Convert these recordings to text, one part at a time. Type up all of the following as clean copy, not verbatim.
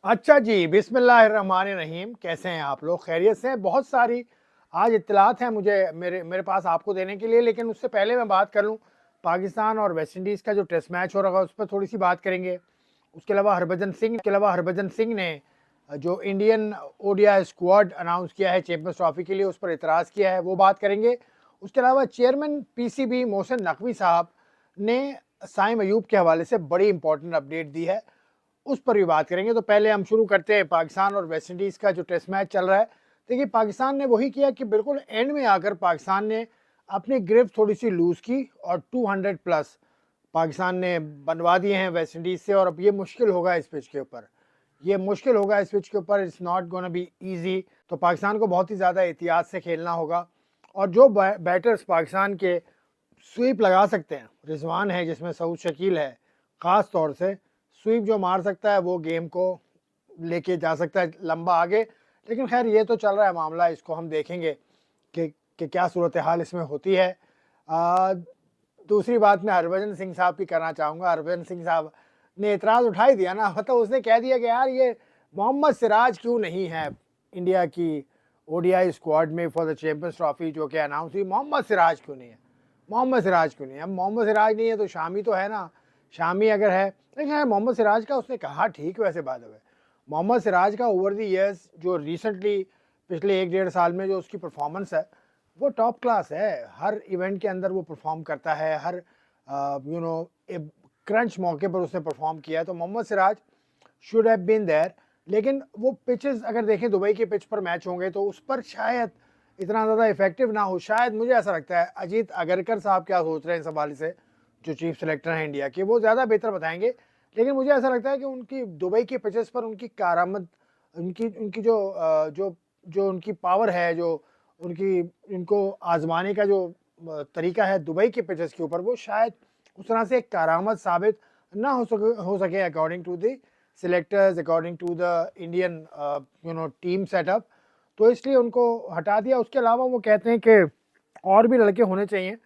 अच्छा जी, बिस्मिल्लाहिर्रहमानिर्रहीम। कैसे हैं आप लोग? खैरियत से हैं? बहुत सारी आज इत्तलात हैं मुझे मेरे मेरे पास आपको देने के लिए, लेकिन उससे पहले मैं बात कर लूँ पाकिस्तान और वेस्ट इंडीज़ का जो टेस्ट मैच हो रहा है, उस पर थोड़ी-सी बात करेंगे। उसके अलावा हरभजन सिंह ने जो इंडियन ओडीआई स्क्वाड अनाउंस किया है चैंपियंस ट्रॉफी के लिए, उस पर इतराज़ किया है, वो बात करेंगे। उसके अलावा चेयरमैन पीसीबी मोहसिन नकवी साहब ने साइम अयूब के हवाले से बड़ी इंपॉर्टेंट अपडेट दी है, उस पर भी बात करेंगे। तो पहले हम शुरू करते हैं पाकिस्तान और वेस्ट इंडीज़ का जो टेस्ट मैच चल रहा है। देखिए, पाकिस्तान ने वही किया कि बिल्कुल एंड में आकर पाकिस्तान ने अपनी ग्रिप थोड़ी-सी लूज़ की और 200 प्लस पाकिस्तान ने बनवा दिए हैं वेस्ट इंडीज़ से, और अब ये मुश्किल होगा इस पिच के ऊपर। ये मुश्किल होगा इस पिच के ऊपर, it's not gonna be easy. तो पाकिस्तान को बहुत ही ज़्यादा एहतियात से खेलना होगा, और जो बैटर्स पाकिस्तान के स्वीप लगा सकते हैं, रिजवान है जिसमें सऊद शकील है, ख़ास तौर से स्वीप जो मार सकता है वो गेम को लेके जा सकता है लंबा आगे। लेकिन खैर, ये तो चल रहा है मामला, इसको हम देखेंगे कि क्या सूरत हाल इसमें होती है। आ, दूसरी बात मैं हरभजन सिंह साहब की करना चाहूँगा। हरभजन सिंह साहब ने इतराज़ उठा ही दिया ना, मतलब उसने कह दिया कि यार ये मोहम्मद सिराज क्यों नहीं है इंडिया की ओडीआई स्क्वाड में फॉर द चैंपियंस ट्रॉफी जो कि अनाउंस हुई। मोहम्मद सिराज क्यों नहीं है? मोहम्मद सिराज क्यों नहीं है? अब मोहम्मद सिराज नहीं है तो शामी तो है ना। शामी अगर है, लेकिन यार मोहम्मद सिराज का उसने कहा ठीक, वैसे बात है, मोहम्मद सिराज का ओवर द ईयर्स जो रिसेंटली पिछले 1 डेढ़ साल में जो उसकी परफॉर्मेंस है वो टॉप क्लास है। हर इवेंट के अंदर वो परफॉर्म करता है, हर यू नो क्रंच मौके पर उसने परफॉर्म किया है। तो Mohammed Siraj should have been there. लेकिन वो पिचेस अगर देखें, दुबई के पिच पर मैच होंगे तो उस पर शायद इतना ज़्यादा इफेक्टिव ना हो। शायद मुझे ऐसा लगता है, अजीत अगरकर साहब क्या सोच रहे हैं इस हवाले से, जो चीफ सेलेक्टर हैं इंडिया के, वो ज़्यादा बेहतर बताएंगे। लेकिन मुझे ऐसा लगता है कि उनकी दुबई के पिचेस पर उनकी कारामद, उनकी उनकी जो जो जो उनकी पावर है, जो उनकी इनको आजमाने का जो तरीका है दुबई के पिचेस के ऊपर, वो शायद उस तरह से एक कारामद साबित ना हो सके according to the selectors, according to the Indian team setup. तो इसलिए उनको हटा दिया। उसके अलावा वो कहते हैं कि और भी लड़के होने चाहिए,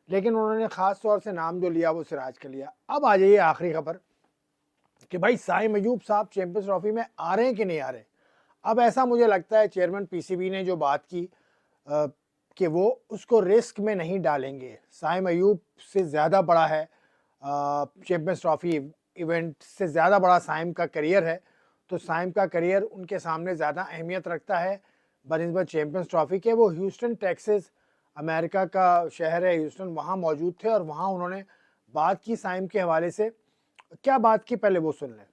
लेकिन उन्होंने ख़ास तौर से नाम जो लिया वो सिराज का लिया। अब आ जाइए आखिरी खबर कि भाई साइम अयूब साहब चैंपियंस ट्रॉफी में आ रहे हैं कि नहीं आ रहे। अब ऐसा मुझे लगता है चेयरमैन पीसीबी ने जो बात की कि वो उसको रिस्क में नहीं डालेंगे। साइम अयूब से ज़्यादा बड़ा है चैंपियंस ट्रॉफी इवेंट से ज़्यादा बड़ा साइम का करियर है। तो साइम का करियर उनके सामने ज़्यादा अहमियत रखता है बनिस्बत चैंपियंस ट्रॉफी के। वो ह्यूस्टन टेक्सास, अमेरिका का शहर है ह्यूस्टन, वहाँ मौजूद थे और वहाँ उन्होंने बात की साइम के हवाले से। क्या बात की, पहले वो सुन लें।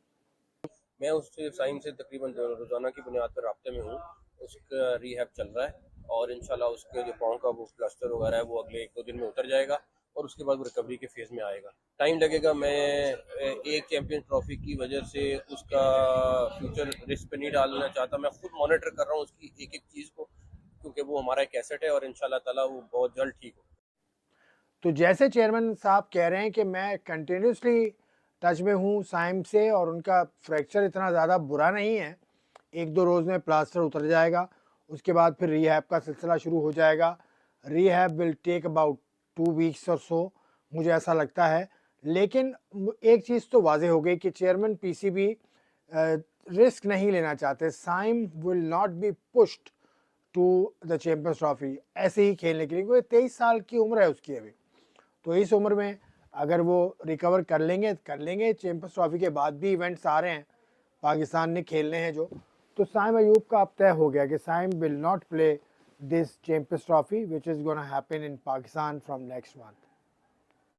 मैं उससे साइम से तकरीबन रोज़ाना की बुनियाद पर राब्ते में हूँ। उसका रिहैब चल रहा है और इंशाल्लाह उसके जो पाँव का वो प्लास्टर वगैरह है वो अगले 1-2 दिन में उतर जाएगा और उसके बाद वो रिकवरी के फेज़ में आएगा। टाइम लगेगा। मैं एक चैंपियन ट्रॉफी की वजह से उसका फ्यूचर रिस्क पे नहीं डालना चाहता। मैं खुद मॉनिटर कर रहा हूँ उसकी एक एक चीज़ को, क्योंकि वो हमारा एक एसेट है और इंशाल्लाह ताला वो बहुत जल्द ठीक हो। तो जैसे चेयरमैन साहब कह रहे हैं कि मैं कंटिन्यूसली टच में हूँ साइम से, और उनका फ्रैक्चर इतना ज़्यादा बुरा नहीं है, 1-2 रोज़ में प्लास्टर उतर जाएगा, उसके बाद फिर रिहैब का सिलसिला शुरू हो जाएगा। Rehab will take about 2 weeks और सो, मुझे ऐसा लगता है। लेकिन एक चीज़ तो वाज़ेह हो गई कि चेयरमैन पीसीबी रिस्क नहीं लेना चाहते। Saim will not be pushed to the champions trophy ऐसे ही खेलने के लिए, क्योंकि 23 साल की उम्र है उसकी अभी। तो इस उम्र में अगर वो रिकवर कर लेंगे चैंपियंस ट्रॉफी के बाद भी इवेंट्स आ रहे हैं पाकिस्तान ने खेलने हैं जो। तो साइम अयूब का अब तय हो गया कि Saim will not play this champions trophy which is gonna happen in Pakistan from next month.